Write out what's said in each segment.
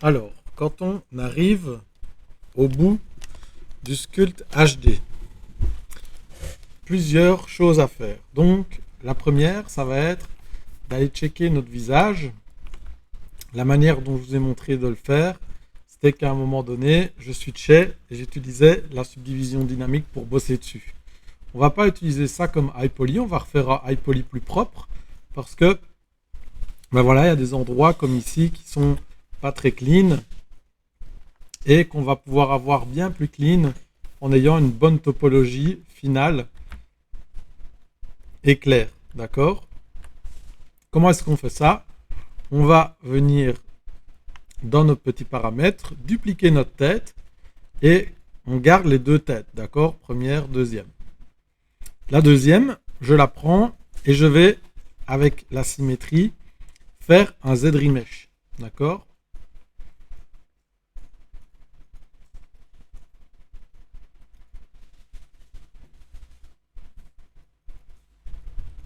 Alors, quand on arrive au bout du sculpte HD, plusieurs choses à faire. Donc, la première, ça va être d'aller checker notre visage. La manière dont je vous ai montré de le faire, c'était qu'à un moment donné, je switchais et j'utilisais la subdivision dynamique pour bosser dessus. On va pas utiliser ça comme iPoly, on va refaire un iPoly plus propre parce que, ben voilà, il y a des endroits comme ici qui sont pas très clean et qu'on va pouvoir avoir bien plus clean en ayant une bonne topologie finale et claire. D'accord? Comment est-ce qu'on fait ça? On va venir dans nos petits paramètres, dupliquer notre tête et on garde les deux têtes. D'accord? Première, deuxième. La deuxième, je la prends et je vais, avec la symétrie, faire un Z-remesh. D'accord?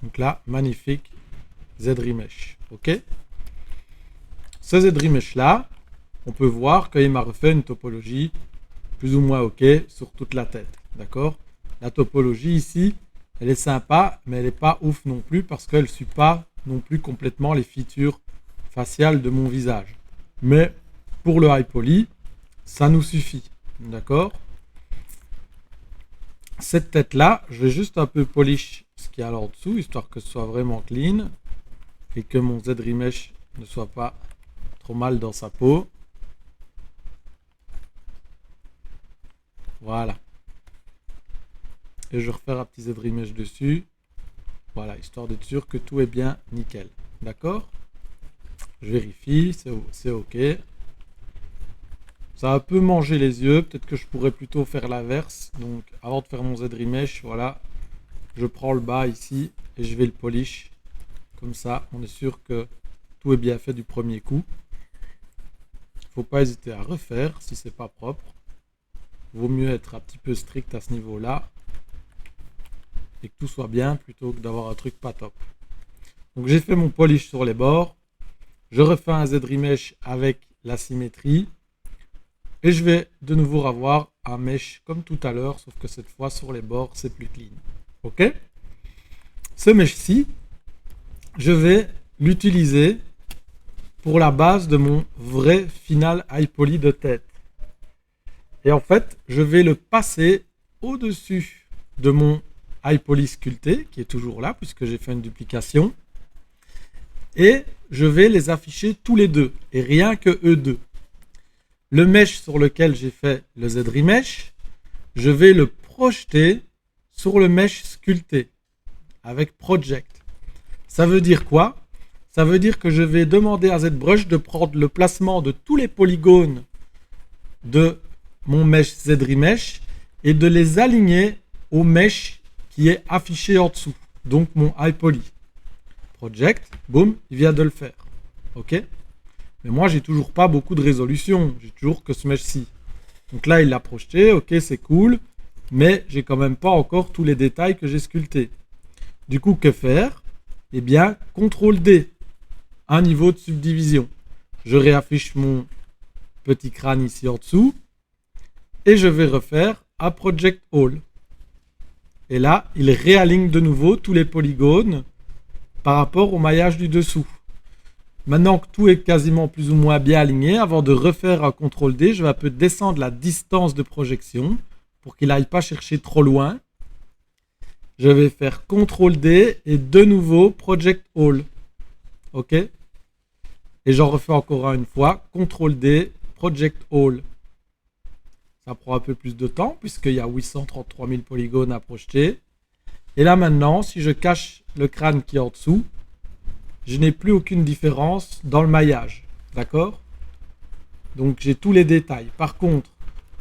Donc là, magnifique Z-remesh. OK? Ce Z-remesh là, on peut voir qu'il m'a refait une topologie plus ou moins OK sur toute la tête. D'accord? La topologie ici, elle est sympa, mais elle n'est pas ouf non plus parce qu'elle ne suit pas non plus complètement les features faciales de mon visage. Mais pour le iPoly, ça nous suffit. D'accord? Cette tête-là, je vais juste un peu polish ce qu'il y a là en dessous, histoire que ce soit vraiment clean et que mon Z-remesh ne soit pas trop mal dans sa peau. Voilà. Et je refais un petit Z-remesh dessus. Voilà, histoire d'être sûr que tout est bien nickel. D'accord? Je vérifie, c'est OK. Ça a un peu mangé les yeux. Peut-être que je pourrais plutôt faire l'inverse. Donc, avant de faire mon Z-remesh, voilà, je prends le bas ici et je vais le polish. Comme ça, on est sûr que tout est bien fait du premier coup. Il ne faut pas hésiter à refaire si c'est pas propre. Vaut mieux être un petit peu strict à ce niveau-là et que tout soit bien plutôt que d'avoir un truc pas top. Donc j'ai fait mon polish sur les bords. Je refais un Z-remesh avec la symétrie. Et je vais de nouveau avoir un mesh comme tout à l'heure, sauf que cette fois sur les bords, c'est plus clean. OK? Ce mesh-ci, je vais l'utiliser pour la base de mon vrai final iPoly de tête. Et en fait, je vais le passer au-dessus de mon iPoly sculpté, qui est toujours là, puisque j'ai fait une duplication. Et je vais les afficher tous les deux, et rien que eux deux. Le mesh sur lequel j'ai fait le Z-remesh, je vais le projeter sur le mesh sculpté avec Project. Ça veut dire quoi? Ça veut dire que je vais demander à ZBrush de prendre le placement de tous les polygones de mon mesh Z-remesh et de les aligner au mesh qui est affiché en dessous, donc mon iPoly. Project, boum, il vient de le faire. OK? Mais moi, j'ai toujours pas beaucoup de résolution. J'ai toujours que ce mesh-ci. Donc là, il l'a projeté. OK, c'est cool. Mais j'ai quand même pas encore tous les détails que j'ai sculptés. Du coup, que faire? Eh bien, CTRL D. Un niveau de subdivision. Je réaffiche mon petit crâne ici en dessous. Et je vais refaire un Project All. Et là, il réaligne de nouveau tous les polygones par rapport au maillage du dessous. Maintenant que tout est quasiment plus ou moins bien aligné, avant de refaire un CTRL D, je vais un peu descendre la distance de projection pour qu'il n'aille pas chercher trop loin. Je vais faire CTRL D et de nouveau Project All. OK? Et j'en refais encore une fois. CTRL D, Project All. Ça prend un peu plus de temps puisqu'il y a 833 000 polygones à projeter. Et là maintenant, si je cache le crâne qui est en dessous, je n'ai plus aucune différence dans le maillage. D'accord? Donc j'ai tous les détails. Par contre,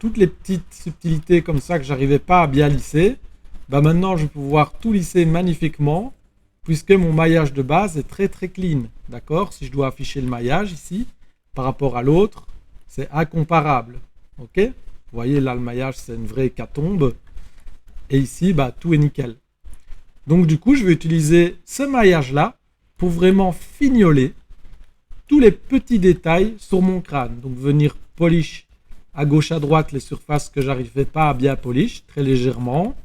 toutes les petites subtilités comme ça que j'arrivais pas à bien lisser, bah maintenant je vais pouvoir tout lisser magnifiquement puisque mon maillage de base est très très clean. D'accord? Si je dois afficher le maillage ici par rapport à l'autre, c'est incomparable. OK? Vous voyez là le maillage c'est une vraie hécatombe. Et ici, bah, tout est nickel. Donc du coup, je vais utiliser ce maillage là pour vraiment fignoler tous les petits détails sur mon crâne. Donc venir polish à gauche à droite les surfaces que j'arrivais pas à bien polish, très légèrement.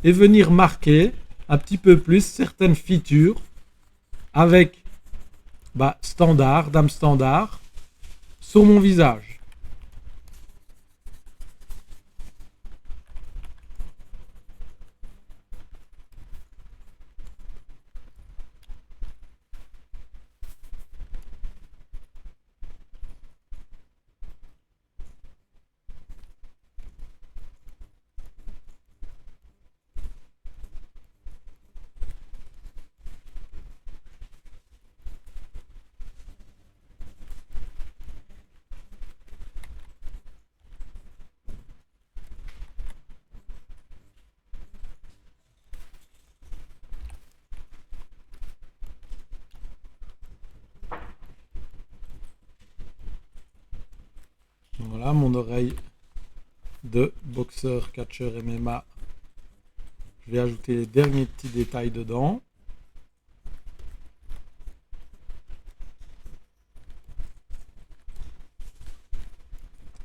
Et venir marquer un petit peu plus certaines features avec standard, dame standard, sur mon visage. Voilà mon oreille de boxeur, catcheur MMA. Je vais ajouter les derniers petits détails dedans.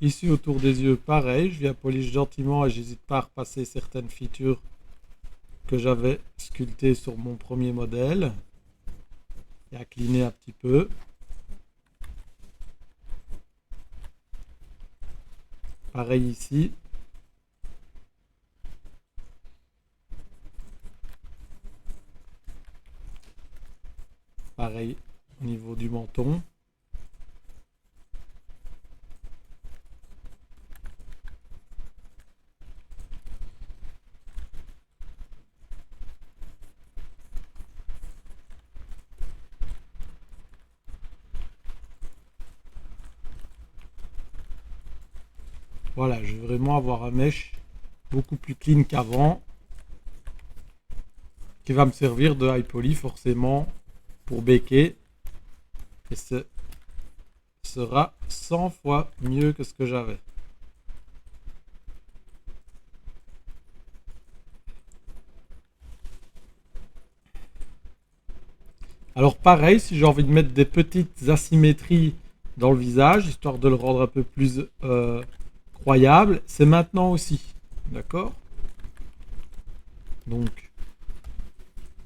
Ici autour des yeux, pareil, je viens polish gentiment et j'hésite pas à repasser certaines features que j'avais sculptées sur mon premier modèle et à cleaner un petit peu. Pareil ici. Pareil au niveau du menton. Voilà, je vais vraiment avoir un mesh beaucoup plus clean qu'avant, qui va me servir de high poly forcément pour baker, et ce sera 100 fois mieux que ce que j'avais. Alors pareil, si j'ai envie de mettre des petites asymétries dans le visage, histoire de le rendre un peu plus croyable, c'est maintenant aussi. D'accord? Donc,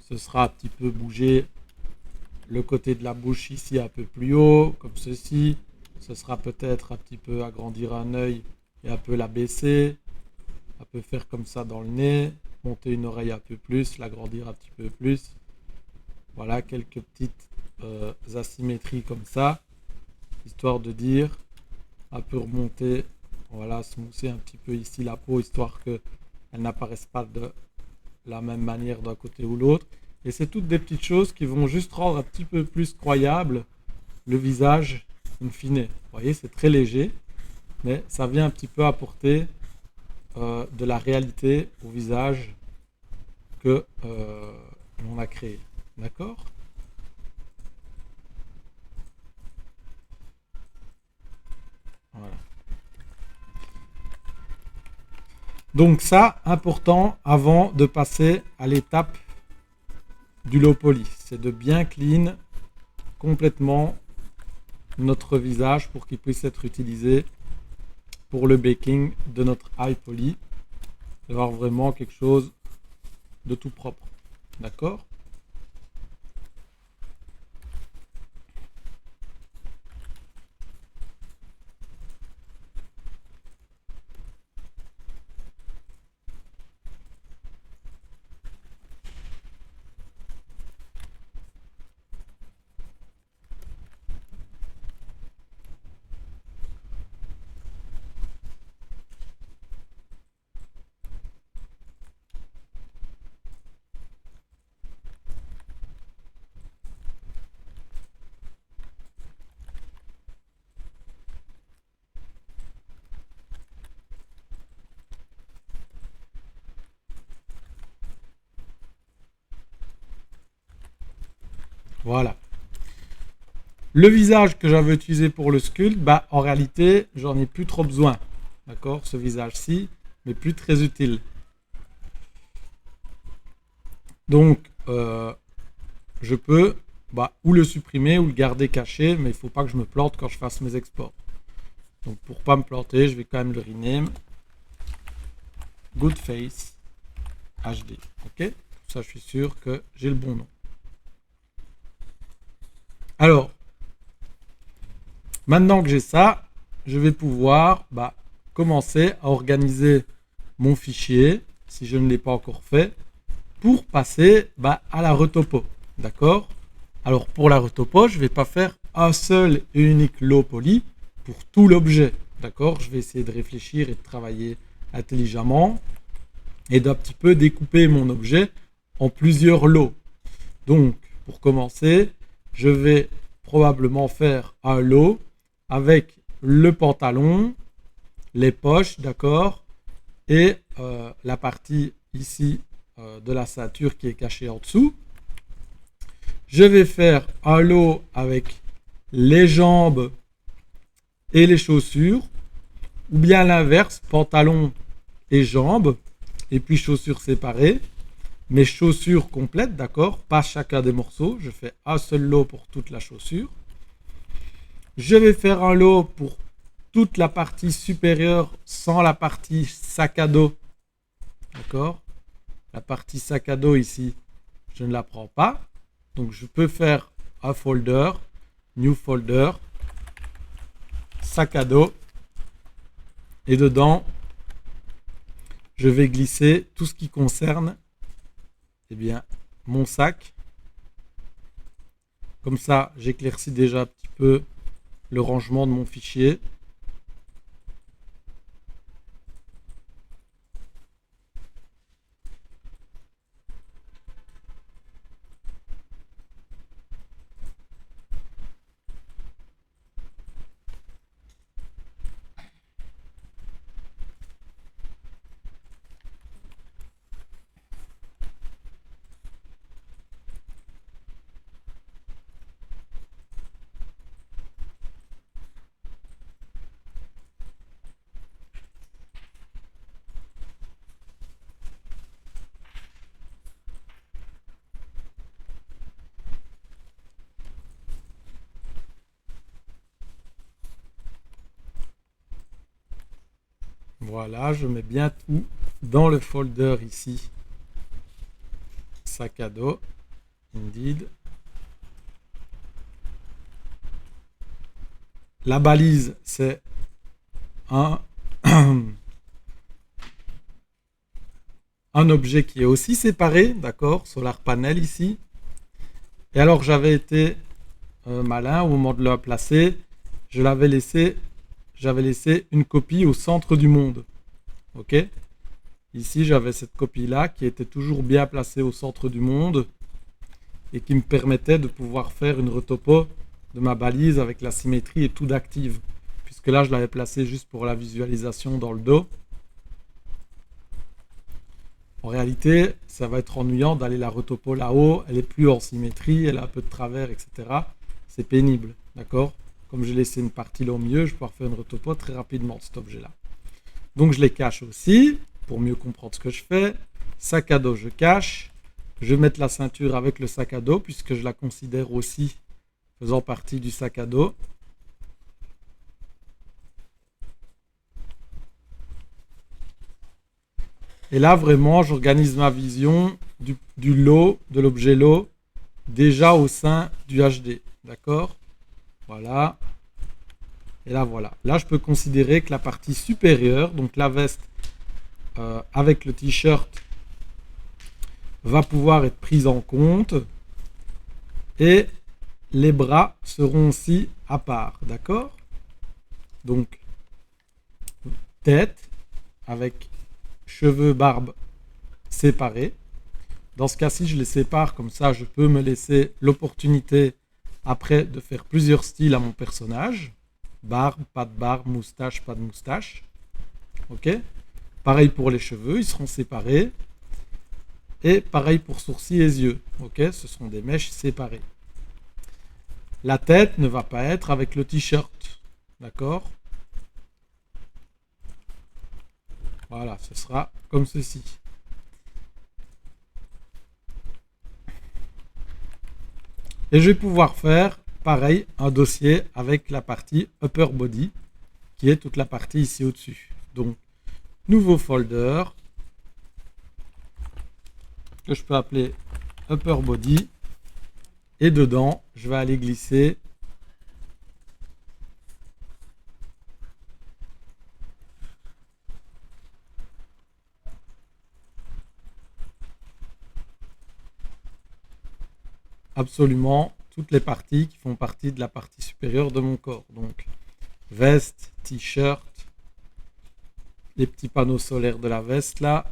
ce sera un petit peu bouger le côté de la bouche ici un peu plus haut, comme ceci. Ce sera peut-être un petit peu agrandir un œil et un peu l'abaisser. Un peu faire comme ça dans le nez. Monter une oreille un peu plus, l'agrandir un petit peu plus. Voilà, quelques petites asymétries comme ça. Histoire de dire, un peu remonter, voilà, smousser un petit peu ici la peau, histoire qu'elle n'apparaisse pas de la même manière d'un côté ou l'autre. Et c'est toutes des petites choses qui vont juste rendre un petit peu plus croyable le visage in fine. Vous voyez, c'est très léger, mais ça vient un petit peu apporter de la réalité au visage que l'on a créé. D'accord? Voilà. Donc ça, important avant de passer à l'étape du low poly, c'est de bien clean complètement notre visage pour qu'il puisse être utilisé pour le baking de notre high poly, d'avoir vraiment quelque chose de tout propre. D'accord? Voilà. Le visage que j'avais utilisé pour le sculpt, en réalité, j'en ai plus trop besoin. D'accord? Ce visage-ci n'est plus très utile. Donc, je peux ou le supprimer ou le garder caché, mais il ne faut pas que je me plante quand je fasse mes exports. Donc pour pas me planter, je vais quand même le rename Goodface HD. Ok, comme ça je suis sûr que j'ai le bon nom. Alors, maintenant que j'ai ça, je vais pouvoir commencer à organiser mon fichier, si je ne l'ai pas encore fait, pour passer à la retopo. D'accord? Alors pour la retopo, je ne vais pas faire un seul et unique low poly pour tout l'objet. D'accord? Je vais essayer de réfléchir et de travailler intelligemment et d'un petit peu découper mon objet en plusieurs lots. Donc pour commencer, je vais probablement faire un lot avec le pantalon, les poches, d'accord, et la partie ici de la ceinture qui est cachée en dessous. Je vais faire un lot avec les jambes et les chaussures, ou bien l'inverse, pantalon et jambes, et puis chaussures séparées. Mes chaussures complètes, d'accord, pas chacun des morceaux. Je fais un seul lot pour toute la chaussure. Je vais faire un lot pour toute la partie supérieure sans la partie sac à dos. D'accord? La partie sac à dos ici, je ne la prends pas. Donc je peux faire un folder, new folder, sac à dos. Et dedans, je vais glisser tout ce qui concerne mon sac. Comme ça, j'éclaircis déjà un petit peu le rangement de mon fichier. Voilà, je mets bien tout dans le folder ici. Sac à dos, Indeed. La balise, c'est un objet qui est aussi séparé, d'accord, solar panel ici. Et alors j'avais été malin au moment de le placer, j'avais laissé une copie au centre du monde. Ok? Ici j'avais cette copie là qui était toujours bien placée au centre du monde et qui me permettait de pouvoir faire une retopo de ma balise avec la symétrie et tout d'active. Puisque là je l'avais placée juste pour la visualisation dans le dos. En réalité, ça va être ennuyant d'aller la retopo là-haut, elle est plus en symétrie, elle a un peu de travers, etc. C'est pénible, d'accord? Comme j'ai laissé une partie là au milieu, je peux pouvoir faire une retopo très rapidement de cet objet-là. Donc je les cache aussi, pour mieux comprendre ce que je fais. Sac à dos, je cache. Je vais mettre la ceinture avec le sac à dos, puisque je la considère aussi faisant partie du sac à dos. Et là, vraiment, j'organise ma vision du lot, de l'objet lot, déjà au sein du HD. D'accord? Voilà. Et là, voilà. Là, je peux considérer que la partie supérieure, donc la veste avec le t-shirt, va pouvoir être prise en compte. Et les bras seront aussi à part. D'accord? Donc, tête avec cheveux, barbe séparés. Dans ce cas-ci, je les sépare, comme ça je peux me laisser l'opportunité après de faire plusieurs styles à mon personnage. Barbe, pas de barbe, moustache, pas de moustache. Ok? Pareil pour les cheveux, ils seront séparés. Et pareil pour sourcils et yeux. Ok? Ce sont des mèches séparées. La tête ne va pas être avec le t-shirt. D'accord? Voilà, ce sera comme ceci. Et je vais pouvoir faire, pareil, un dossier avec la partie upper body, qui est toute la partie ici au-dessus. Donc, nouveau folder, que je peux appeler upper body. Et dedans, je vais aller glisser absolument toutes les parties qui font partie de la partie supérieure de mon corps. Donc, veste, t-shirt, les petits panneaux solaires de la veste là.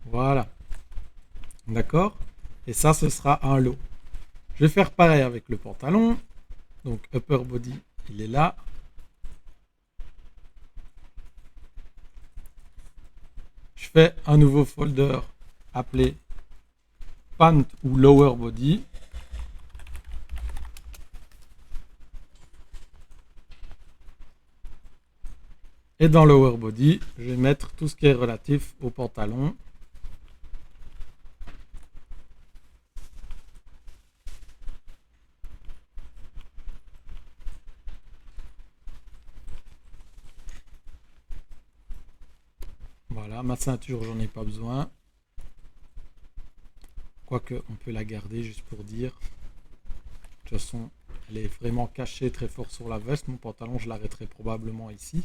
Voilà. D'accord? Et ça, ce sera un lot. Je vais faire pareil avec le pantalon. Donc, upper body, il est là. Je fais un nouveau folder appelé pant ou lower body. Et dans lower body, je vais mettre tout ce qui est relatif au pantalon. Voilà, ma ceinture, j'en ai pas besoin. Quoique, on peut la garder juste pour dire. De toute façon, elle est vraiment cachée très fort sur la veste. Mon pantalon, je l'arrêterai probablement ici,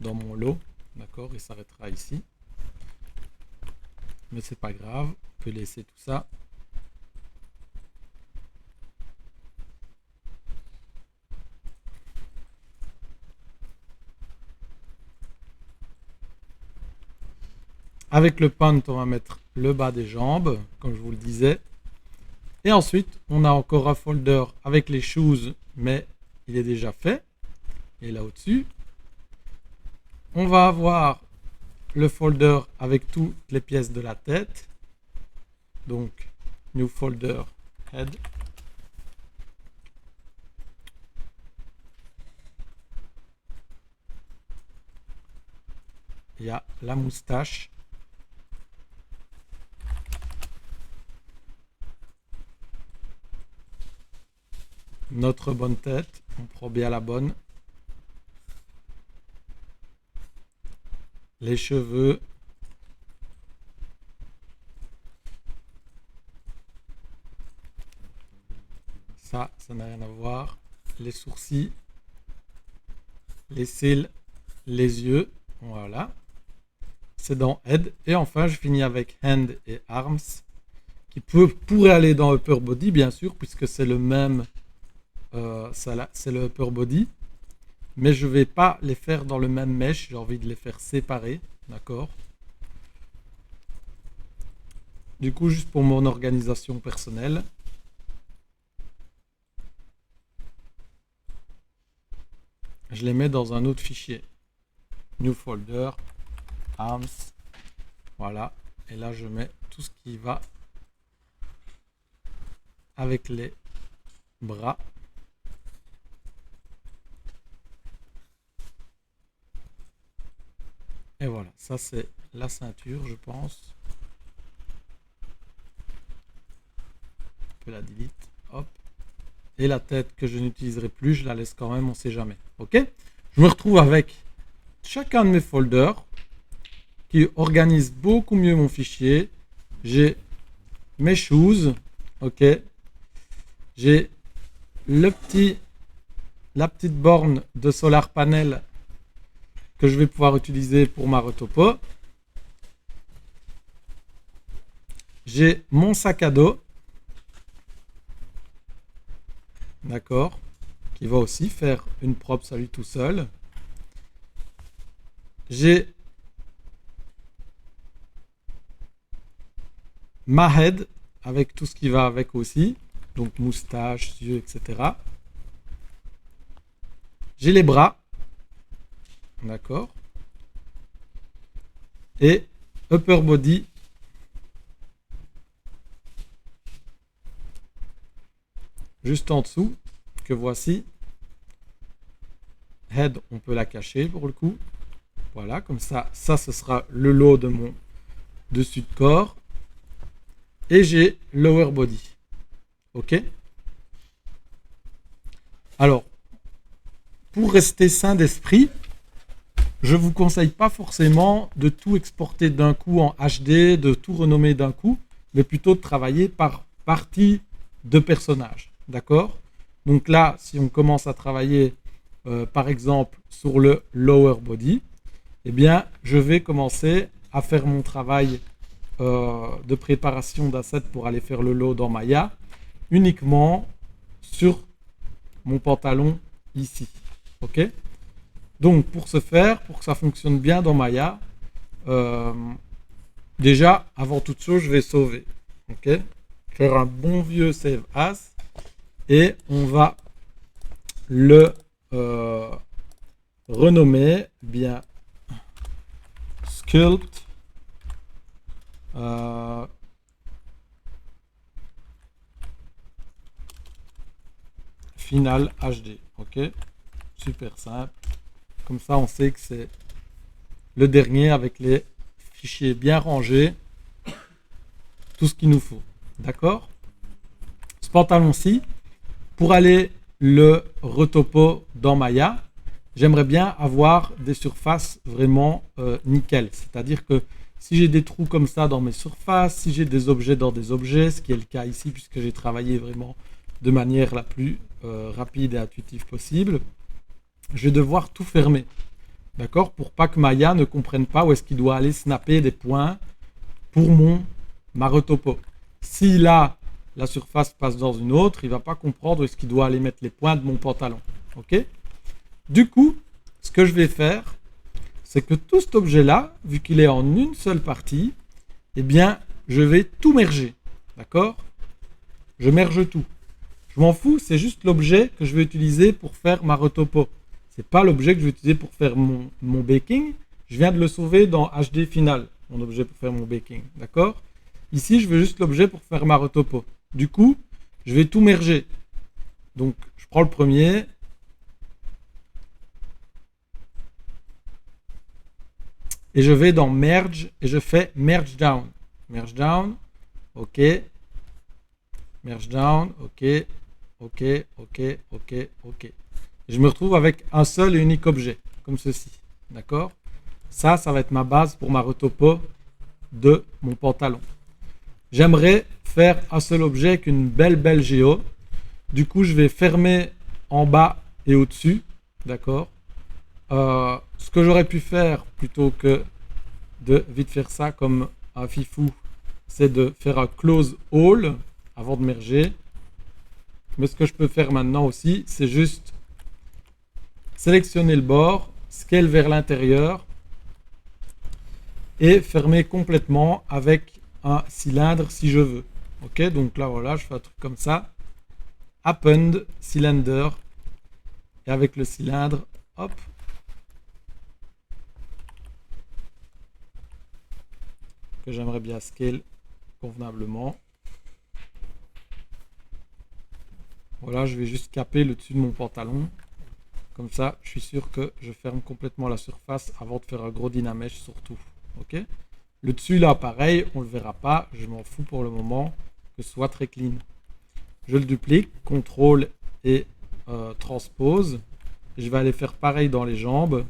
dans mon lot. D'accord, il s'arrêtera ici. Mais c'est pas grave, on peut laisser tout ça. Avec le pant, on va mettre le bas des jambes, comme je vous le disais. Et ensuite, on a encore un folder avec les shoes, mais il est déjà fait. Et là au-dessus, on va avoir le folder avec toutes les pièces de la tête. Donc, new folder head. Il y a la moustache. Notre bonne tête, on prend bien la bonne. Les cheveux. Ça n'a rien à voir. Les sourcils. Les cils. Les yeux. Voilà. C'est dans Head. Et enfin, je finis avec Hand et Arms. Qui pourrait aller dans Upper Body, bien sûr, puisque c'est le même. C'est le Upper Body. Mais je ne vais pas les faire dans le même mesh. J'ai envie de les faire séparer. D'accord? Du coup, juste pour mon organisation personnelle. Je les mets dans un autre fichier. New folder. Arms. Voilà. Et là, je mets tout ce qui va avec les bras. Et voilà, ça c'est la ceinture, je pense. On peut la delete. Hop. Et la tête que je n'utiliserai plus, je la laisse quand même, on ne sait jamais. Ok? Je me retrouve avec chacun de mes folders qui organise beaucoup mieux mon fichier. J'ai mes shoes. Ok? J'ai la petite borne de solar panel que je vais pouvoir utiliser pour ma retopo. J'ai mon sac à dos. D'accord, qui va aussi faire une props à lui tout seul. J'ai ma head avec tout ce qui va avec aussi, donc moustache, yeux, etc. J'ai les bras d'accord. Et upper body, juste en dessous, que voici. Head, on peut la cacher pour le coup. Voilà, comme ça, ce sera le lot de mon dessus de corps. Et j'ai lower body. Ok. Alors, pour rester sain d'esprit, je ne vous conseille pas forcément de tout exporter d'un coup en HD, de tout renommer d'un coup, mais plutôt de travailler par partie de personnage. D'accord? Donc là, si on commence à travailler, par exemple, sur le lower body, eh bien, je vais commencer à faire mon travail de préparation d'assets pour aller faire le load en Maya uniquement sur mon pantalon ici. Ok? Donc, pour ce faire, pour que ça fonctionne bien dans Maya, déjà, avant toute chose, je vais sauver. Ok? Faire un bon vieux save as et on va le renommer bien sculpt final HD. Ok? Super simple. Comme ça, on sait que c'est le dernier avec les fichiers bien rangés. Tout ce qu'il nous faut. D'accord? Ce pantalon-ci, pour aller le retopo dans Maya, j'aimerais bien avoir des surfaces vraiment nickel. C'est-à-dire que si j'ai des trous comme ça dans mes surfaces, si j'ai des objets dans des objets, ce qui est le cas ici puisque j'ai travaillé vraiment de manière la plus rapide et intuitive possible, je vais devoir tout fermer. D'accord? Pour pas que Maya ne comprenne pas où est-ce qu'il doit aller snapper des points pour ma retopo. Si là, la surface passe dans une autre, il ne va pas comprendre où est-ce qu'il doit aller mettre les points de mon pantalon. Ok? Du coup, ce que je vais faire, c'est que tout cet objet-là, vu qu'il est en une seule partie, eh bien, je vais tout merger. D'accord? Je merge tout. Je m'en fous, c'est juste l'objet que je vais utiliser pour faire ma retopo. Ce n'est pas l'objet que je vais utiliser pour faire mon baking. Je viens de le sauver dans HD Final, mon objet pour faire mon baking. D'accord? Ici, je veux juste l'objet pour faire ma retopo. Du coup, je vais tout merger. Donc, je prends le premier. Et je vais dans Merge et je fais Merge Down. Merge Down. OK. Merge Down. OK. OK. OK. OK. OK. Et je me retrouve avec un seul et unique objet. Comme ceci. D'accord? Ça va être ma base pour ma retopo de mon pantalon. J'aimerais faire un seul objet avec une belle géo. Du coup, je vais fermer en bas et au-dessus. D'accord? Ce que j'aurais pu faire plutôt que de vite faire ça comme un fifou, c'est de faire un close all avant de merger. Mais ce que je peux faire maintenant aussi, c'est juste sélectionner le bord, scale vers l'intérieur et fermer complètement avec un cylindre si je veux. Ok, donc là voilà, je fais un truc comme ça. Append cylinder et avec le cylindre, hop. Que j'aimerais bien scale convenablement. Voilà, je vais juste caper le dessus de mon pantalon. Comme ça, je suis sûr que je ferme complètement la surface avant de faire un gros dynamèche surtout. Ok? Le dessus là, pareil, on ne le verra pas. Je m'en fous pour le moment que ce soit très clean. Je le duplique, CTRL et transpose. Je vais aller faire pareil dans les jambes.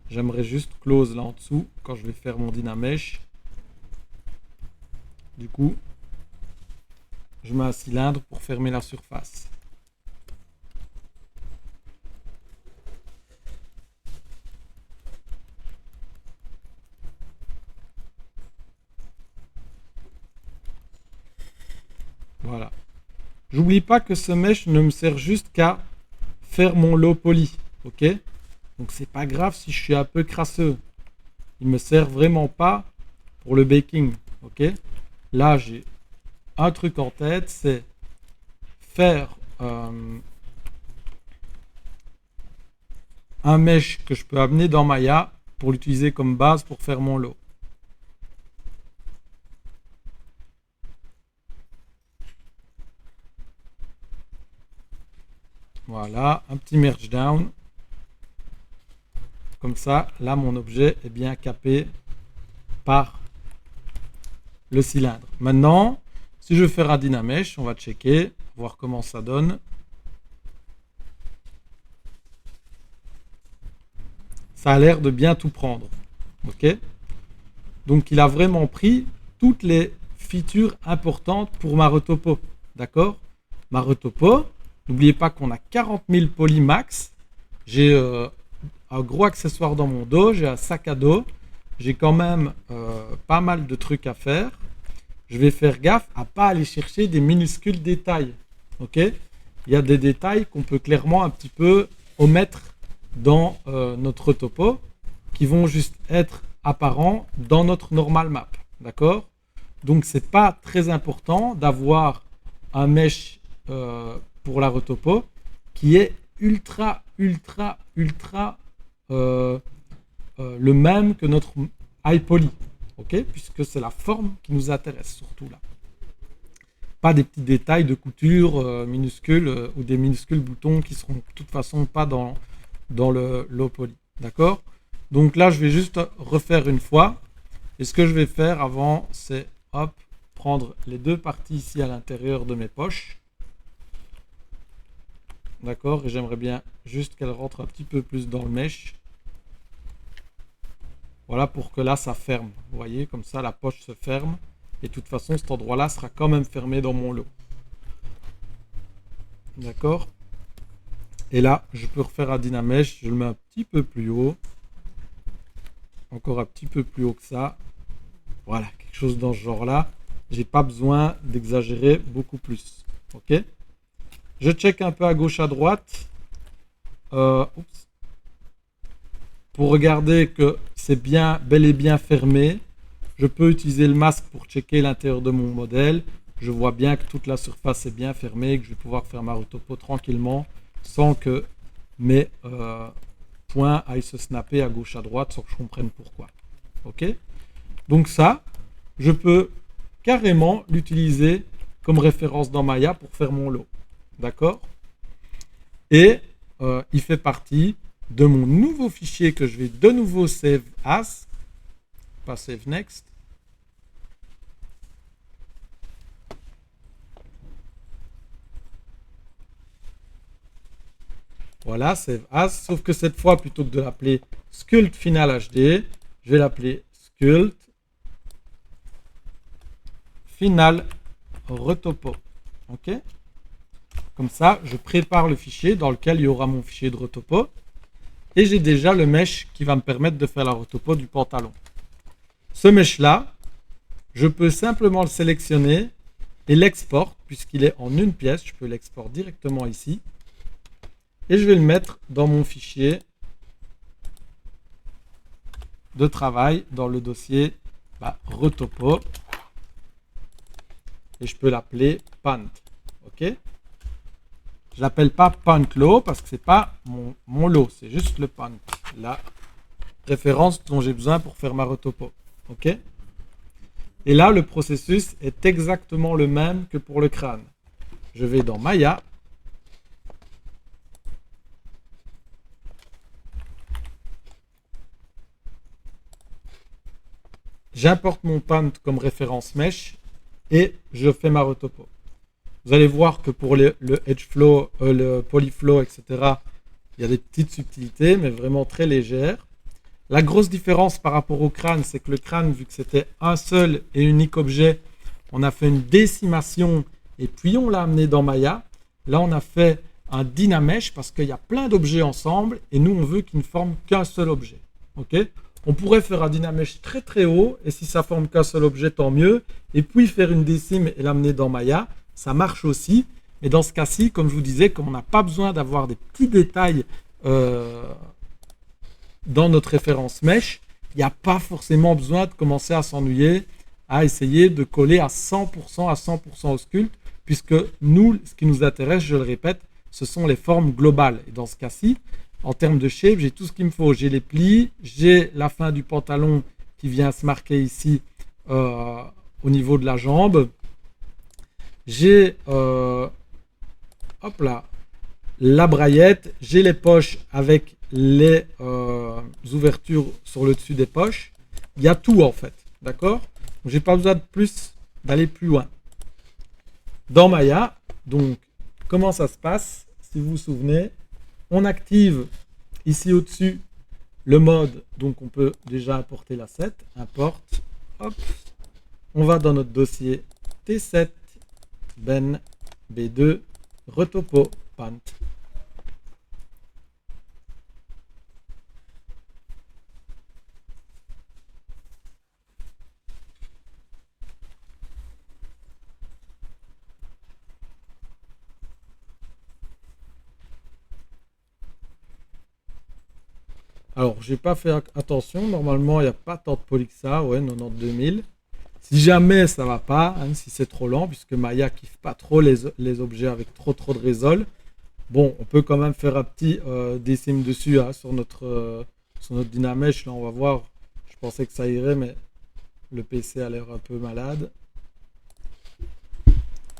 J'aimerais juste close là en dessous quand je vais faire mon dynamèche. Du coup, je mets un cylindre pour fermer la surface. Voilà. J'oublie pas que ce mesh ne me sert juste qu'à faire mon low poly. Ok? Donc c'est pas grave si je suis un peu crasseux. Il me sert vraiment pas pour le baking. Ok? Là, j'ai un truc en tête, c'est faire un mesh que je peux amener dans Maya pour l'utiliser comme base pour faire mon lot. Voilà, un petit merge down. Comme ça, là, mon objet est bien capé par le cylindre. Maintenant, si je veux faire un Dynamesh, on va checker, voir comment ça donne. Ça a l'air de bien tout prendre. Ok? Donc, il a vraiment pris toutes les features importantes pour ma retopo. D'accord? Ma retopo, n'oubliez pas qu'on a 40 000 polys max. J'ai un gros accessoire dans mon dos, j'ai un sac à dos. J'ai quand même pas mal de trucs à faire. Je vais faire gaffe à ne pas aller chercher des minuscules détails. Ok? Il y a des détails qu'on peut clairement un petit peu omettre dans notre topo qui vont juste être apparents dans notre normal map. D'accord? Donc, c'est pas très important d'avoir un mesh pour la retopo qui est ultra le même que notre iPoly. Ok? Puisque c'est la forme qui nous intéresse surtout là. Pas des petits détails de couture minuscules ou des minuscules boutons qui seront de toute façon pas dans le low poly. D'accord? Donc là, je vais juste refaire une fois. Et ce que je vais faire avant, c'est hop, prendre les deux parties ici à l'intérieur de mes poches. D'accord? Et j'aimerais bien juste qu'elle rentre un petit peu plus dans le mesh. Voilà, pour que là, ça ferme. Vous voyez, comme ça, la poche se ferme. Et de toute façon, cet endroit-là sera quand même fermé dans mon lot. D'accord? Et là, je peux refaire un Dynamesh. Je le mets un petit peu plus haut. Encore un petit peu plus haut que ça. Voilà, quelque chose dans ce genre-là. J'ai pas besoin d'exagérer beaucoup plus. Ok? Je check un peu à gauche, à droite. Pour regarder que c'est bien, bel et bien fermé. Je peux utiliser le masque pour checker l'intérieur de mon modèle. Je vois bien que toute la surface est bien fermée, que je vais pouvoir faire ma retopo tranquillement sans que mes points aillent se snapper à gauche à droite sans que je comprenne pourquoi. Ok? Donc ça, je peux carrément l'utiliser comme référence dans Maya pour faire mon lot. D'accord? Et il fait partie de mon nouveau fichier que je vais de nouveau save as, pas save next. Voilà, save as, sauf que cette fois, plutôt que de l'appeler Sculpt Final HD, je vais l'appeler Sculpt Final Retopo. Ok? Comme ça, je prépare le fichier dans lequel il y aura mon fichier de retopo. Et j'ai déjà le mesh qui va me permettre de faire la retopo du pantalon. Ce mesh-là, je peux simplement le sélectionner et l'export, puisqu'il est en une pièce. Je peux l'export directement ici. Et je vais le mettre dans mon fichier de travail, dans le dossier retopo. Et je peux l'appeler Pant. Ok? Je l'appelle pas Pant Low parce que c'est pas mon lot, c'est juste le Pant, la référence dont j'ai besoin pour faire ma retopo. Ok? Et là, le processus est exactement le même que pour le crâne. Je vais dans Maya. J'importe mon Pant comme référence mesh et je fais ma retopo. Vous allez voir que pour le edge flow, le polyflow, etc., il y a des petites subtilités, mais vraiment très légères. La grosse différence par rapport au crâne, c'est que le crâne, vu que c'était un seul et unique objet, on a fait une décimation et puis on l'a amené dans Maya. Là, on a fait un Dynamesh parce qu'il y a plein d'objets ensemble et nous, on veut qu'ils ne forment qu'un seul objet. Okay? On pourrait faire un Dynamesh très très haut et si ça forme qu'un seul objet, tant mieux. Et puis faire une décime et l'amener dans Maya. Ça marche aussi, mais dans ce cas-ci, comme je vous disais, comme on n'a pas besoin d'avoir des petits détails dans notre référence mesh, il n'y a pas forcément besoin de commencer à s'ennuyer, à essayer de coller à 100% au sculpte, puisque nous, ce qui nous intéresse, je le répète, ce sont les formes globales. Et dans ce cas-ci, en termes de shape, j'ai tout ce qu'il me faut. J'ai les plis, j'ai la fin du pantalon qui vient se marquer ici au niveau de la jambe. J'ai hop là, la braillette, j'ai les poches avec les ouvertures sur le dessus des poches. Il y a tout en fait, d'accord? Donc j'ai pas besoin de plus d'aller plus loin. Dans Maya, donc comment ça se passe? Si vous vous souvenez, on active ici au-dessus le mode, donc on peut déjà importer l'asset, importe, hop, on va dans notre dossier T7, Ben, B2, retopo, pant. Alors, j'ai pas fait attention. Normalement, il n'y a pas tant de poly que ça. Ouais, 92 000. Si jamais ça va pas, hein, si c'est trop lent, puisque Maya kiffe pas trop les objets avec trop de résol, bon, on peut quand même faire un petit décime dessus hein, sur notre Dynamesh. Là, on va voir. Je pensais que ça irait, mais le PC a l'air un peu malade.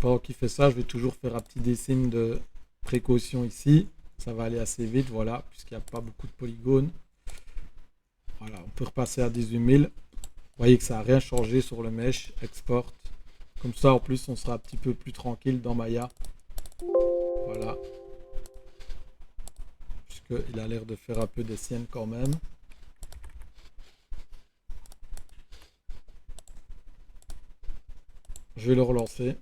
Pendant qu'il fait ça, je vais toujours faire un petit décime de précaution ici. Ça va aller assez vite, voilà, puisqu'il n'y a pas beaucoup de polygones. Voilà, on peut repasser à 18 000. Vous voyez que ça n'a rien changé sur le mesh. Export. Comme ça, en plus, on sera un petit peu plus tranquille dans Maya. Voilà. Puisqu'il a l'air de faire un peu des siennes quand même. Je vais le relancer.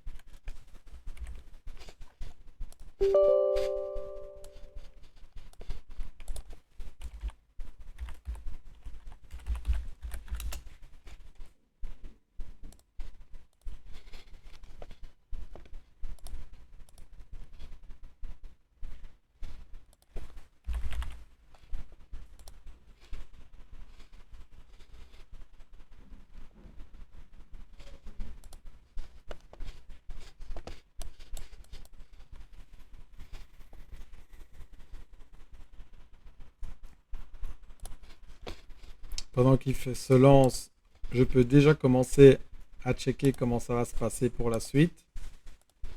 Pendant qu'il se lance, je peux déjà commencer à checker comment ça va se passer pour la suite.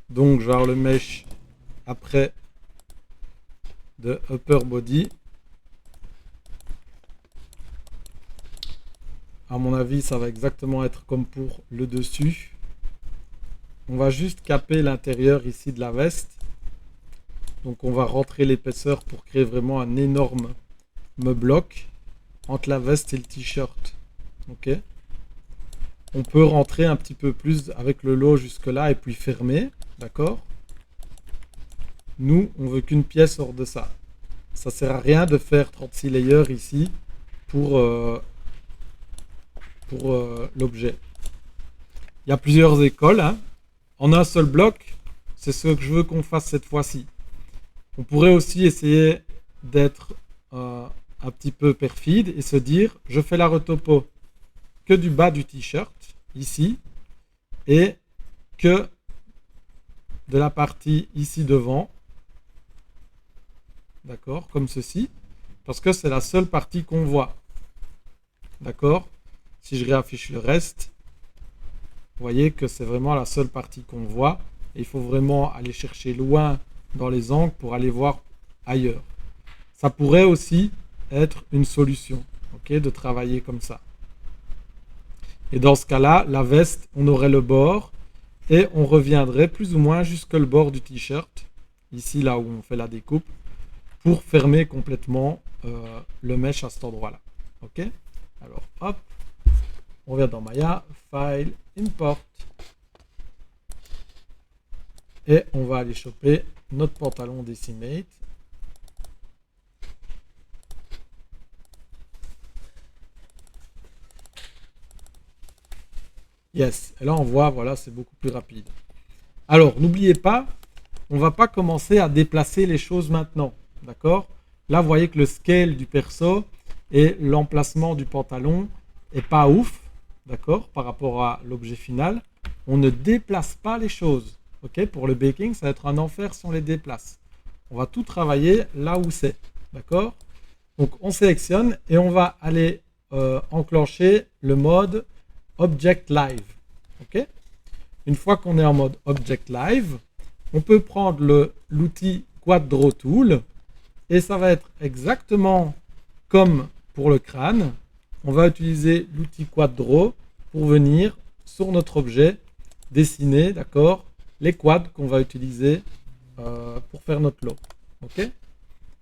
Donc, je vais avoir le mesh après de upper body. À mon avis, ça va exactement être comme pour le dessus. On va juste caper l'intérieur ici de la veste. Donc, on va rentrer l'épaisseur pour créer vraiment un énorme bloc entre la veste et le t-shirt. Ok. On peut rentrer un petit peu plus avec le lot jusque là et puis fermer. D'accord. Nous, on veut qu'une pièce hors de ça. Ça sert à rien de faire 36 layers ici pour l'objet. Il y a plusieurs écoles. Hein. En un seul bloc, c'est ce que je veux qu'on fasse cette fois-ci. On pourrait aussi essayer d'être un petit peu perfide et se dire, je fais la retopo que du bas du t-shirt, ici, et que de la partie ici devant, d'accord, comme ceci, parce que c'est la seule partie qu'on voit, d'accord. Si je réaffiche le reste, vous voyez que c'est vraiment la seule partie qu'on voit, et il faut vraiment aller chercher loin dans les angles pour aller voir ailleurs. Ça pourrait aussi être une solution, ok, de travailler comme ça. Et dans ce cas-là, la veste, on aurait le bord et on reviendrait plus ou moins jusque le bord du t-shirt, ici là où on fait la découpe, pour fermer complètement le mesh à cet endroit-là. Ok. Alors hop, on vient dans Maya, File, Import, et on va aller choper notre pantalon Decimate. Yes, et là on voit, voilà, c'est beaucoup plus rapide. Alors, n'oubliez pas, on ne va pas commencer à déplacer les choses maintenant, d'accord? Là, vous voyez que le scale du perso et l'emplacement du pantalon est pas ouf, d'accord, par rapport à l'objet final. On ne déplace pas les choses, ok? Pour le baking, ça va être un enfer si on les déplace. On va tout travailler là où c'est, d'accord? Donc on sélectionne et on va aller enclencher le mode Object Live. Ok. Une fois qu'on est en mode Object Live, on peut prendre l'outil Quadro Tool et ça va être exactement comme pour le crâne. On va utiliser l'outil Quadro pour venir sur notre objet dessiner, d'accord, les quads qu'on va utiliser pour faire notre lot. Ok.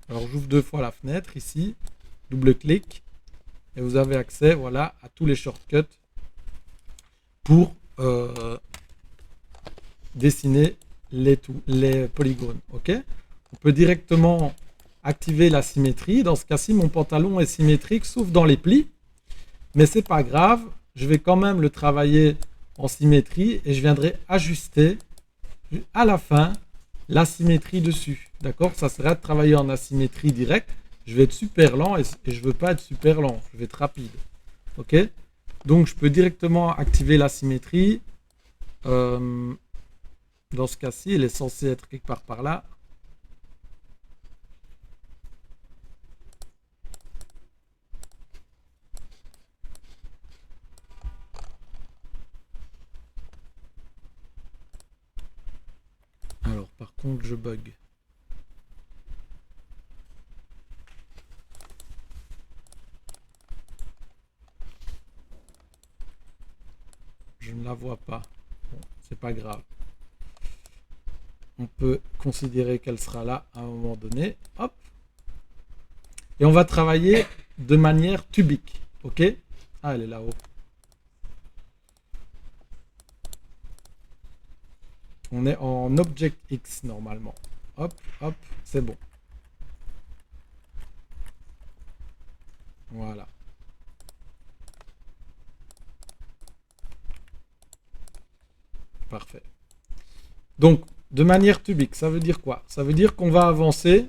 Alors j'ouvre 2 fois la fenêtre ici, double-clic et vous avez accès, voilà, à tous les shortcuts pour dessiner les polygones. Ok. On peut directement activer la symétrie. Dans ce cas-ci, mon pantalon est symétrique sauf dans les plis, mais c'est pas grave. Je vais quand même le travailler en symétrie et je viendrai ajuster à la fin la symétrie dessus. D'accord. Ça sera de travailler en asymétrie directe. Je vais être super lent et je veux pas être super lent. Je vais être rapide. Ok. Donc je peux directement activer la symétrie. Dans ce cas-ci, elle est censée être quelque part par là. Alors par contre, je bug. Je ne la vois pas. Bon, c'est pas grave. On peut considérer qu'elle sera là à un moment donné. Hop. Et on va travailler de manière tubique. Ok. Ah, elle est là-haut. On est en Object X normalement. Hop, hop, c'est bon. Voilà. Parfait. Donc, de manière tubique, ça veut dire quoi? Ça veut dire qu'on va avancer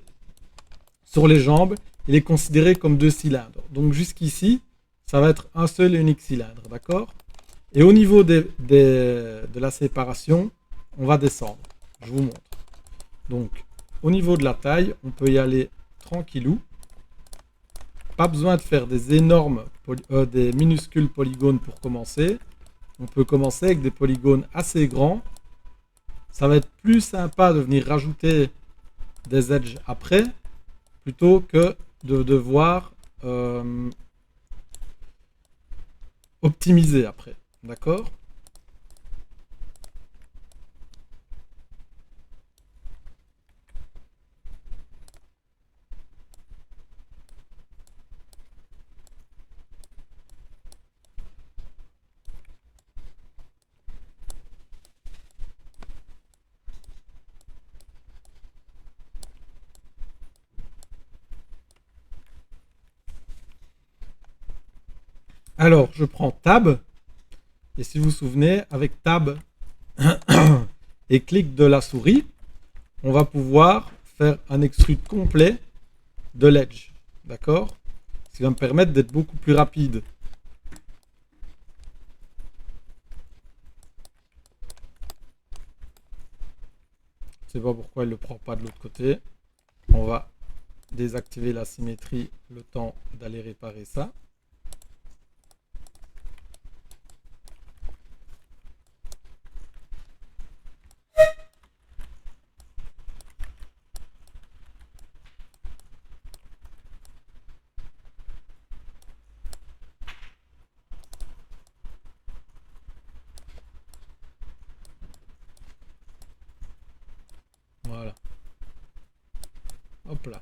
sur les jambes. Il est considéré comme 2 cylindres. Donc, jusqu'ici, ça va être un seul et unique cylindre. D'accord? Et au niveau de la séparation, on va descendre. Je vous montre. Donc, au niveau de la taille, on peut y aller tranquillou. Pas besoin de faire des minuscules polygones pour commencer. On peut commencer avec des polygones assez grands. Ça va être plus sympa de venir rajouter des edges après, plutôt que de devoir optimiser après. D'accord? Alors, je prends Tab. Et si vous vous souvenez, avec Tab et clic de la souris, on va pouvoir faire un extrude complet de l'edge. D'accord? Ce qui va me permettre d'être beaucoup plus rapide. Je ne sais pas pourquoi elle ne le prend pas de l'autre côté. On va désactiver la symétrie le temps d'aller réparer ça. Voilà. Hop là.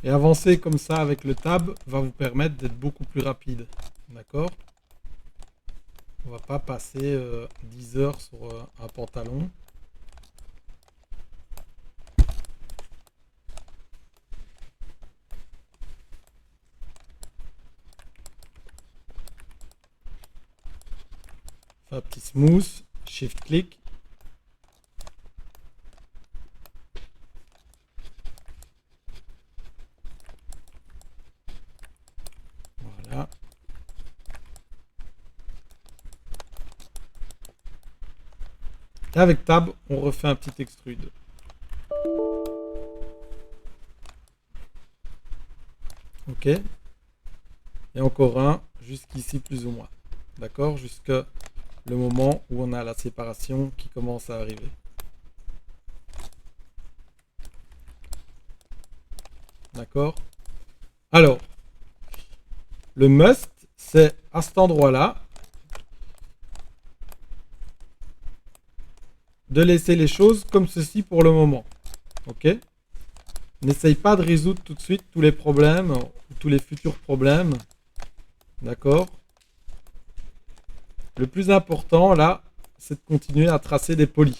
Et avancer comme ça avec le tab va vous permettre d'être beaucoup plus rapide. D'accord? On va pas passer 10 heures sur un pantalon. fais un petit smooth, shift click. Voilà. Et avec tab, on refait un petit extrude. Ok. Et encore un, jusqu'ici plus ou moins. D'accord? Jusque le moment où on a la séparation qui commence à arriver. D'accord? Alors, le must, c'est à cet endroit-là de laisser les choses comme ceci pour le moment. Ok? N'essaye pas de résoudre tout de suite tous les problèmes ou tous les futurs problèmes. D'accord? Le plus important, là, c'est de continuer à tracer des polis.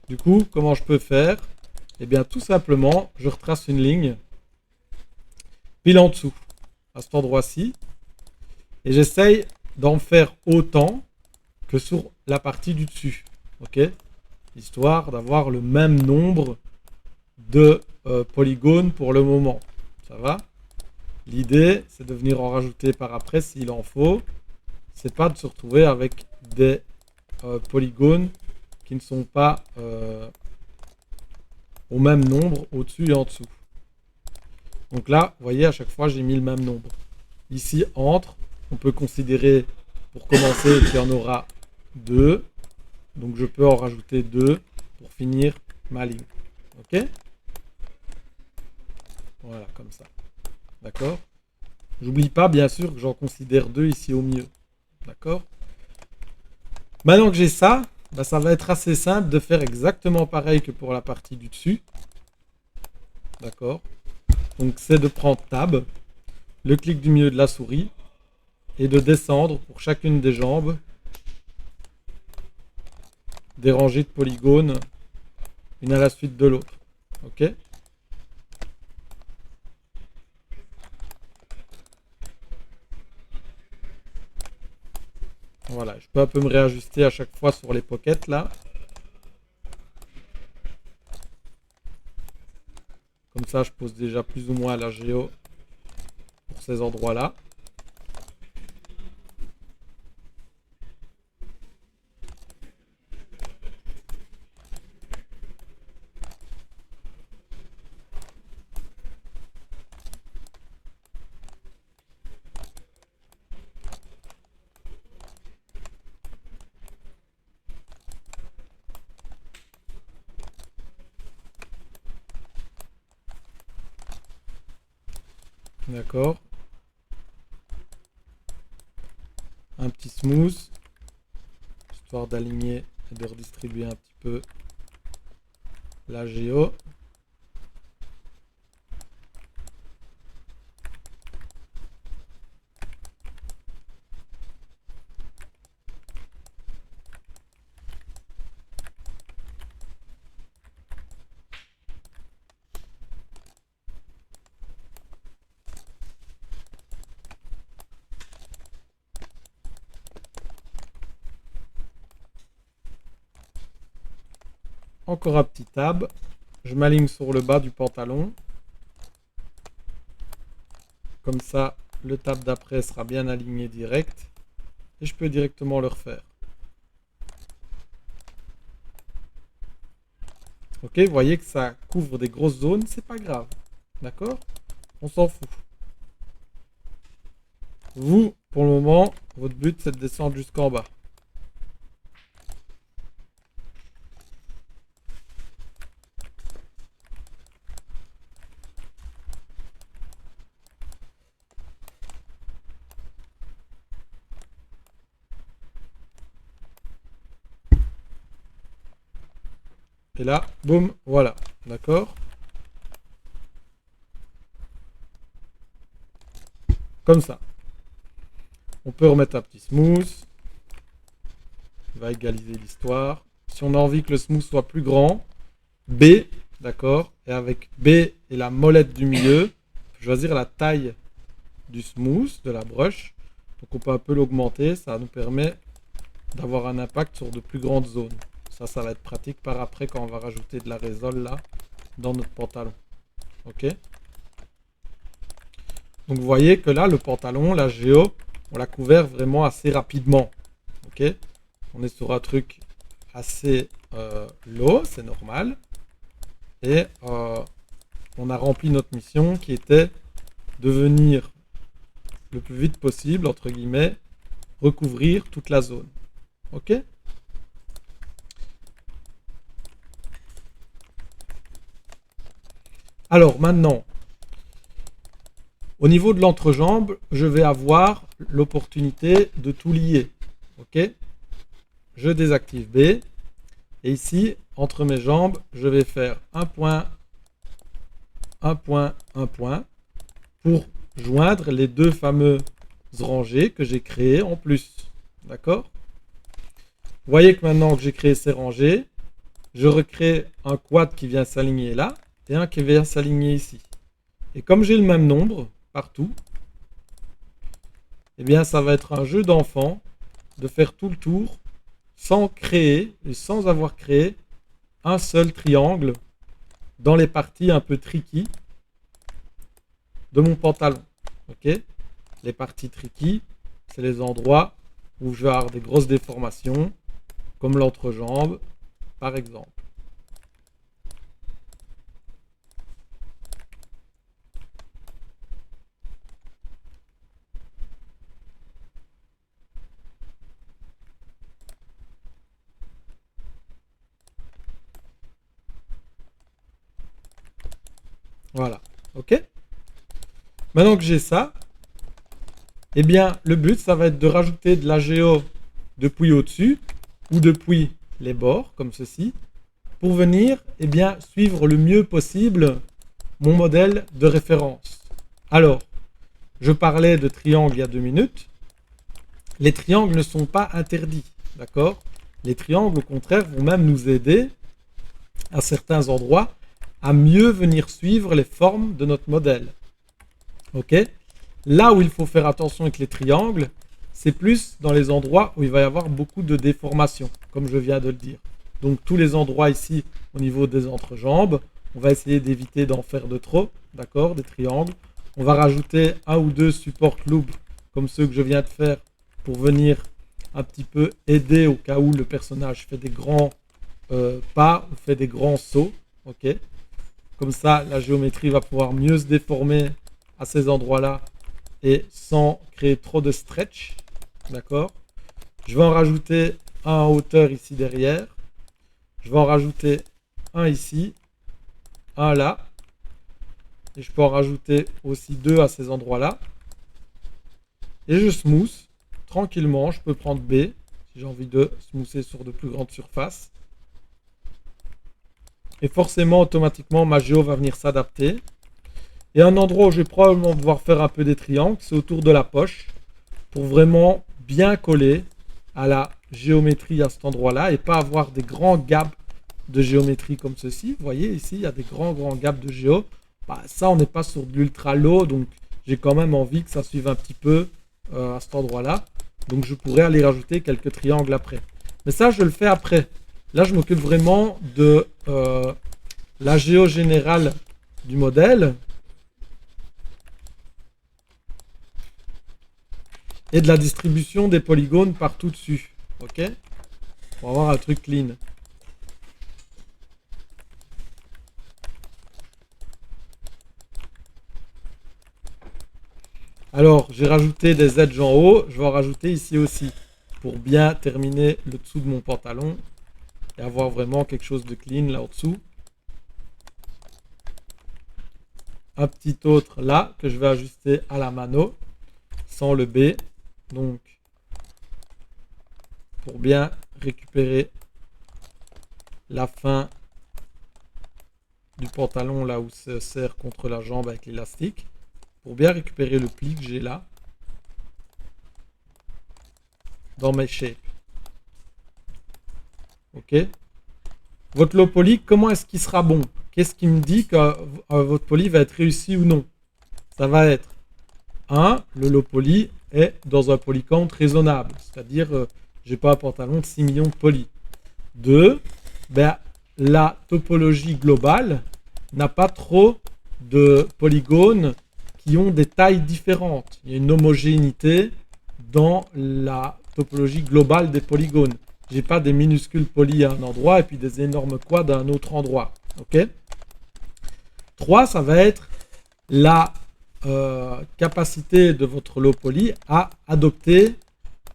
Du coup, comment je peux faire? Eh bien, tout simplement, je retrace une ligne pile en dessous, à cet endroit-ci, et j'essaye d'en faire autant que sur la partie du dessus. Ok? Histoire d'avoir le même nombre de polygones pour le moment. Ça va? L'idée, c'est de venir en rajouter par après s'il en faut. C'est pas de se retrouver avec des polygones qui ne sont pas au même nombre au-dessus et en dessous. Donc là, vous voyez, à chaque fois, j'ai mis le même nombre. Ici, entre, on peut considérer, pour commencer, qu'il y en aura 2. Donc je peux en rajouter 2 pour finir ma ligne. Ok? Voilà, comme ça. D'accord? J'oublie pas, bien sûr, que j'en considère 2 ici au milieu. D'accord? Maintenant que j'ai ça, bah, ça va être assez simple de faire exactement pareil que pour la partie du dessus. D'accord? Donc c'est de prendre Tab, le clic du milieu de la souris, et de descendre pour chacune des jambes des rangées de polygones, une à la suite de l'autre. Ok? Voilà, je peux un peu me réajuster à chaque fois sur les pockets là. Comme ça, je pose déjà plus ou moins la géo pour ces endroits-là. D'accord. Un petit smooth, histoire d'aligner et de redistribuer un petit peu la géo. Encore un petit tab. Je m'aligne sur le bas du pantalon. Comme ça, le tab d'après sera bien aligné direct. Et je peux directement le refaire. Ok, vous voyez que ça couvre des grosses zones, c'est pas grave. D'accord? On s'en fout. Vous, pour le moment, votre but c'est de descendre jusqu'en bas. Et là, boum, voilà. D'accord? Comme ça. On peut remettre un petit smooth. Il va égaliser l'histoire. Si on a envie que le smooth soit plus grand, B, d'accord? Et avec B et la molette du milieu, choisir la taille du smooth, de la brush. Donc on peut un peu l'augmenter. Ça nous permet d'avoir un impact sur de plus grandes zones. Ça va être pratique par après quand on va rajouter de la résole là dans notre pantalon. Ok. Donc vous voyez que là, le pantalon, la géo, on l'a couvert vraiment assez rapidement. Ok. On est sur un truc assez low, c'est normal. Et on a rempli notre mission qui était de venir le plus vite possible, entre guillemets, recouvrir toute la zone. Ok. Alors maintenant, au niveau de l'entrejambe, je vais avoir l'opportunité de tout lier. Ok. Je désactive B. Et ici, entre mes jambes, je vais faire un point, un point, un point pour joindre les deux fameuses rangées que j'ai créées en plus. D'accord? Vous voyez que maintenant que j'ai créé ces rangées, je recrée un quad qui vient s'aligner là et un qui vient s'aligner ici. Et comme j'ai le même nombre partout, eh bien ça va être un jeu d'enfant de faire tout le tour sans créer et sans avoir créé un seul triangle dans les parties un peu tricky de mon pantalon. Ok? Les parties tricky, c'est les endroits où je vais avoir des grosses déformations, comme l'entrejambe, par exemple. Voilà. Ok? Maintenant que j'ai ça, eh bien, le but, ça va être de rajouter de la géo depuis au-dessus ou depuis les bords, comme ceci, pour venir, eh bien, suivre le mieux possible mon modèle de référence. Alors, je parlais de triangles il y a 2 minutes. Les triangles ne sont pas interdits, d'accord? Les triangles, au contraire, vont même nous aider à certains endroits à mieux venir suivre les formes de notre modèle. Ok? Là où il faut faire attention avec les triangles, c'est plus dans les endroits où il va y avoir beaucoup de déformations, comme je viens de le dire. Donc tous les endroits ici au niveau des entrejambes, on va essayer d'éviter d'en faire de trop, d'accord, des triangles. On va rajouter un ou deux support loops comme ceux que je viens de faire pour venir un petit peu aider au cas où le personnage fait des grands pas ou fait des grands sauts. Ok. Comme ça, la géométrie va pouvoir mieux se déformer à ces endroits-là et sans créer trop de stretch. D'accord. Je vais en rajouter un en hauteur ici derrière. Je vais en rajouter un ici, un là. Et je peux en rajouter aussi deux à ces endroits-là. Et je smooth tranquillement. Je peux prendre B si j'ai envie de smoother sur de plus grandes surfaces. Et forcément, automatiquement, ma géo va venir s'adapter. Et un endroit où je vais probablement devoir faire un peu des triangles, c'est autour de la poche, pour vraiment bien coller à la géométrie à cet endroit-là et pas avoir des grands gaps de géométrie comme ceci. Vous voyez, ici, il y a des grands gaps de géo. Bah, ça, on n'est pas sur de l'ultra low, donc j'ai quand même envie que ça suive un petit peu à cet endroit-là. Donc, je pourrais aller rajouter quelques triangles après. Mais ça, je le fais après. Là, je m'occupe vraiment de la géo générale du modèle et de la distribution des polygones partout dessus. Ok? Pour avoir un truc clean. Alors, j'ai rajouté des edges en haut. Je vais en rajouter ici aussi pour bien terminer le dessous de mon pantalon et avoir vraiment quelque chose de clean là au-dessous. Un petit autre là que je vais ajuster à la mano sans le B. Donc, pour bien récupérer la fin du pantalon là où se serre contre la jambe avec l'élastique. Pour bien récupérer le pli que j'ai là dans mes shapes. Ok. Votre low poly, comment est-ce qu'il sera bon? Qu'est-ce qui me dit que votre poly va être réussi ou non? Ça va être 1. Le low poly est dans un polycount raisonnable. C'est-à-dire j'ai pas un pantalon de 6 millions de polis. 2, ben, la topologie globale n'a pas trop de polygones qui ont des tailles différentes. Il y a une homogénéité dans la topologie globale des polygones. J'ai pas des minuscules polis à un endroit et puis des énormes quads à un autre endroit. Ok. 3, ça va être la capacité de votre low poly à adopter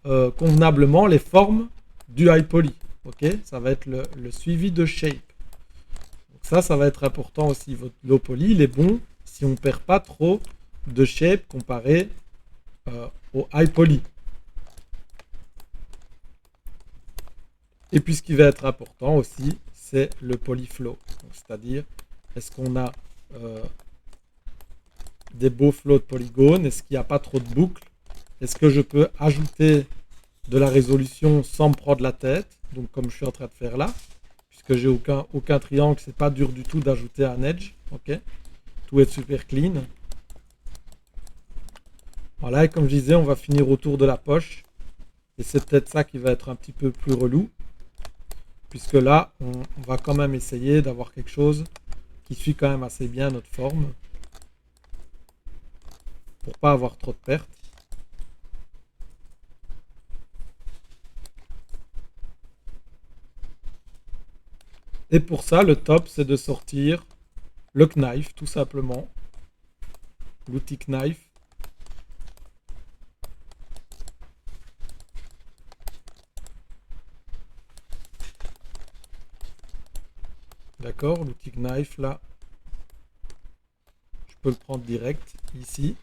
convenablement les formes du high poly. Ok, ça va être le suivi de shape. Donc ça va être important aussi. Votre low poly, il est bon si on ne perd pas trop de shape comparé au high poly. Et puis ce qui va être important aussi, c'est le polyflow. C'est-à-dire, est-ce qu'on a des beaux flows de polygones? Est-ce qu'il n'y a pas trop de boucles? Est-ce que je peux ajouter de la résolution sans me prendre la tête? Donc comme je suis en train de faire là, puisque j'ai aucun triangle, c'est pas dur du tout d'ajouter un edge. Ok, tout est super clean. Voilà, et comme je disais, on va finir autour de la poche. Et c'est peut-être ça qui va être un petit peu plus relou. Puisque là, on va quand même essayer d'avoir quelque chose qui suit quand même assez bien notre forme. Pour pas avoir trop de pertes. Et pour ça, le top, c'est de sortir le knife, tout simplement. L'outil knife. D'accord, l'outil knife, là. Je peux le prendre direct, ici.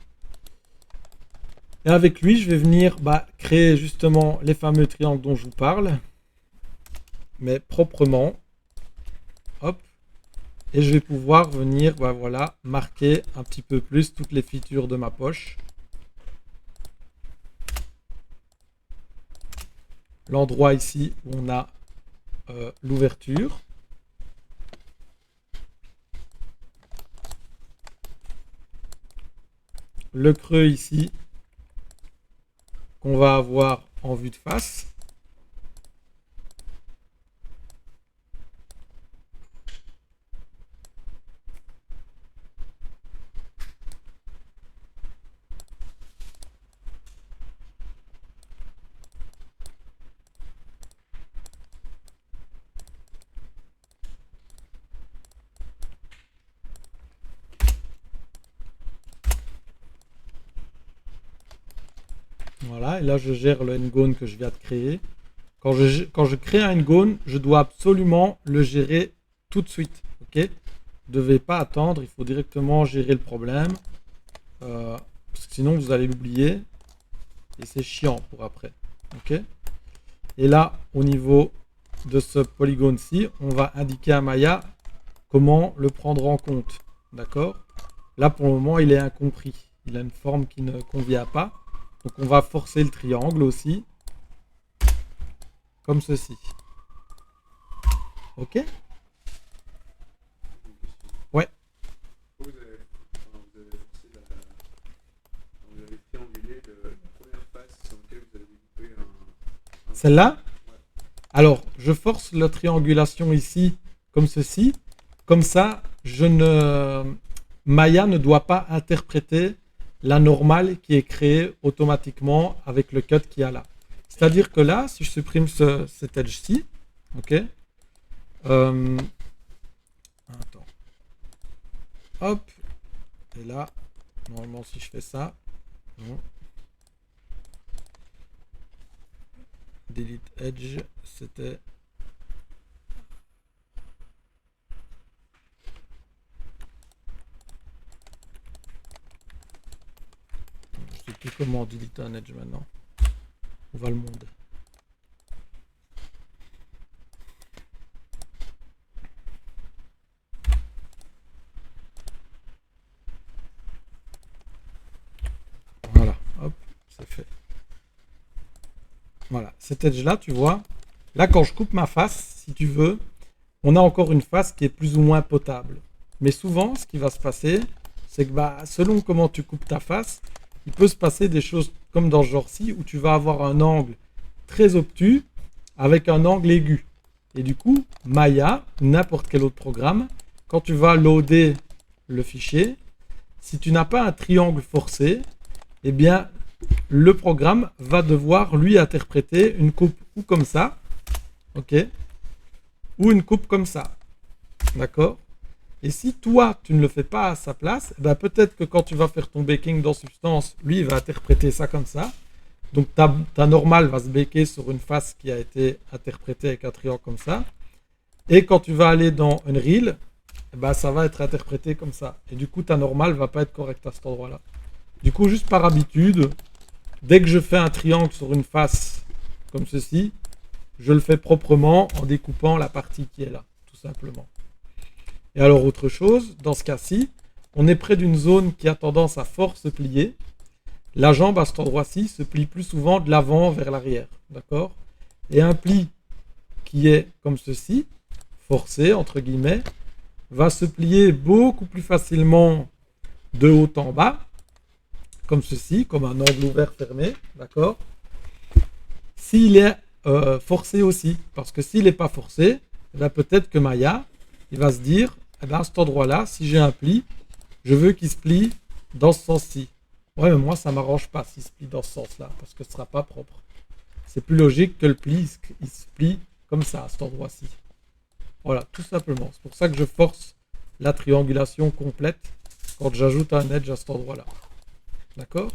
Et avec lui, je vais venir créer justement les fameux triangles dont je vous parle. Mais proprement. Hop. Et je vais pouvoir venir voilà, marquer un petit peu plus toutes les features de ma poche. L'endroit ici où on a l'ouverture. Le creux ici qu'on va avoir en vue de face. Voilà, et là je gère le n-gone que je viens de créer. Quand je crée un n-gone, je dois absolument le gérer tout de suite. Ok, ne devez pas attendre, il faut directement gérer le problème. Parce que sinon vous allez l'oublier. Et c'est chiant pour après. Ok. Et là, au niveau de ce polygone-ci, on va indiquer à Maya comment le prendre en compte. D'accord. Là, pour le moment, il est incompris. Il a une forme qui ne convient pas. Donc on va forcer le triangle aussi. Comme ceci. Ok. Ouais. Vous avez triangulé la première face sur laquelle vous avez découpé un... Celle-là? Ouais. Alors, je force la triangulation ici, comme ceci. Comme ça, Maya ne doit pas interpréter la normale qui est créée automatiquement avec le cut qu'il y a là. C'est-à-dire que là, si je supprime cet edge-ci, ok, attends, hop, et là, normalement si je fais ça, non. Delete edge, c'était... Je sais plus comment delete un edge maintenant. On va le monde. Voilà, hop, c'est fait. Voilà, cet edge là, tu vois, là quand je coupe ma face, si tu veux, on a encore une face qui est plus ou moins potable. Mais souvent, ce qui va se passer, c'est que selon comment tu coupes ta face, il peut se passer des choses comme dans ce genre-ci, où tu vas avoir un angle très obtus avec un angle aigu. Et du coup, Maya, n'importe quel autre programme, quand tu vas loader le fichier, si tu n'as pas un triangle forcé, eh bien, le programme va devoir lui interpréter une coupe ou comme ça, ok, ou une coupe comme ça, d'accord. Et si toi, tu ne le fais pas à sa place, eh ben, peut-être que quand tu vas faire ton baking dans Substance, lui, il va interpréter ça comme ça. Donc ta normale va se baker sur une face qui a été interprétée avec un triangle comme ça. Et quand tu vas aller dans Unreal, eh ben, ça va être interprété comme ça. Et du coup, ta normale va pas être correcte à cet endroit-là. Du coup, juste par habitude, dès que je fais un triangle sur une face comme ceci, je le fais proprement en découpant la partie qui est là, tout simplement. Et alors, autre chose, dans ce cas-ci, on est près d'une zone qui a tendance à fort se plier. La jambe à cet endroit-ci se plie plus souvent de l'avant vers l'arrière, d'accord? Et un pli qui est comme ceci, forcé, entre guillemets, va se plier beaucoup plus facilement de haut en bas, comme ceci, comme un angle ouvert fermé, d'accord? S'il est forcé aussi, parce que s'il n'est pas forcé, eh bien, peut-être que Maya, il va se dire, eh bien, à cet endroit-là, si j'ai un pli, je veux qu'il se plie dans ce sens-ci. Ouais, mais moi, ça ne m'arrange pas s'il se plie dans ce sens-là, parce que ce ne sera pas propre. C'est plus logique que le pli, il se plie comme ça, à cet endroit-ci. Voilà, tout simplement. C'est pour ça que je force la triangulation complète quand j'ajoute un edge à cet endroit-là. D'accord?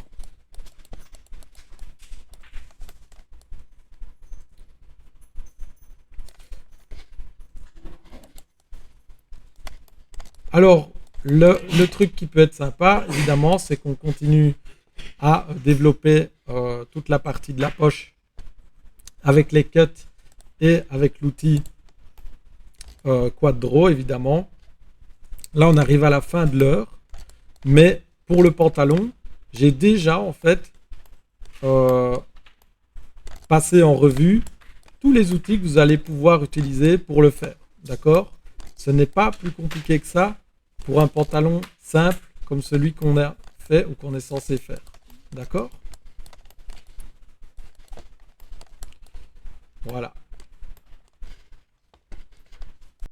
Alors, le truc qui peut être sympa, évidemment, c'est qu'on continue à développer toute la partie de la poche avec les cuts et avec l'outil Quadro, évidemment. Là, on arrive à la fin de l'heure, mais pour le pantalon, j'ai déjà en fait passé en revue tous les outils que vous allez pouvoir utiliser pour le faire. D'accord? Ce n'est pas plus compliqué que ça pour un pantalon simple comme celui qu'on a fait ou qu'on est censé faire. D'accord? Voilà.